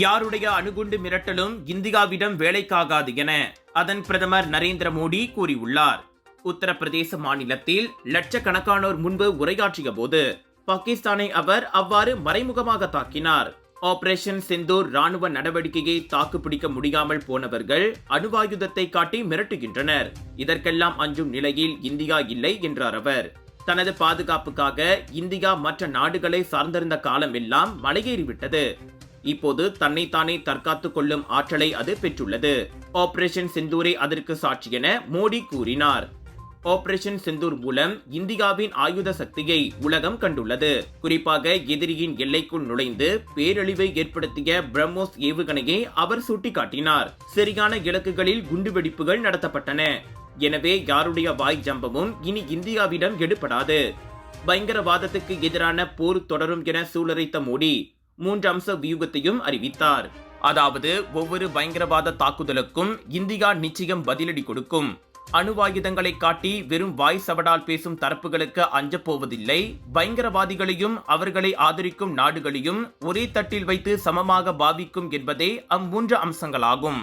யாருடைய அணுகுண்டு மிரட்டலும் இந்தியாவிடம் வேலைக்காகாது என அதன் பிரதமர் நரேந்திர மோடி கூறியுள்ளார். உத்தரப்பிரதேச மாநிலத்தில் லட்சக்கணக்கானோர் முன்பு உரையாற்றிய போது பாகிஸ்தானை அவர் அவ்வாறு மறைமுகமாக தாக்கினார். ஆபரேஷன் சிந்தூர் ராணுவ நடவடிக்கையை தாக்குப்பிடிக்க முடியாமல் போனவர்கள் அணுவாயுதத்தை காட்டி மிரட்டுகின்றனர். இதற்கெல்லாம் அஞ்சும் நிலையில் இந்தியா இல்லை என்றார் அவர். தனது பாதுகாப்புக்காக இந்தியா மற்ற நாடுகளை சார்ந்திருந்த காலம் எல்லாம் மலையேறிவிட்டது. இப்போது தன்னைத்தானே தற்காத்துக் கொள்ளும் ஆற்றலை அது பெற்றுள்ளது. ஆபரேஷன் சிந்தூரை அதற்கு சாட்சி என மோடி கூறினார். ஆபரேஷன் சிந்தூர் மூலம் இந்தியாவின் ஆயுத சக்தியை உலகம் கண்டுள்ளது. குறிப்பாக எதிரியின் எல்லைக்குள் நுழைந்து பேரழிவை ஏற்படுத்திய பிரம்மோஸ் ஏவுகணையை அவர் சுட்டிக்காட்டினார். சரியான இலக்குகளில் குண்டுவெடிப்புகள் நடத்தப்பட்டன. எனவே யாருடைய வாய் ஜம்பமும் இனி இந்தியாவிடம் எடுபடாது. பயங்கரவாதத்துக்கு எதிரான போர் தொடரும் என சூளுரைத்த மோடி 3 அம்ச வியூகத்தையும் அறிவித்தார். அதாவது, ஒவ்வொரு பயங்கரவாத தாக்குதலுக்கும் இந்தியா நிச்சயம் பதிலடி கொடுக்கும். அணுவாயுதங்களை காட்டி வெறும் வாய் சவடால் பேசும் தரப்புகளுக்கு அஞ்சப் போவதில்லை. பயங்கரவாதிகளையும் அவர்களை ஆதரிக்கும் நாடுகளையும் ஒரே தட்டில் வைத்து சமமாக பாவிக்கும் என்பதே 3 அம்சங்களாகும்.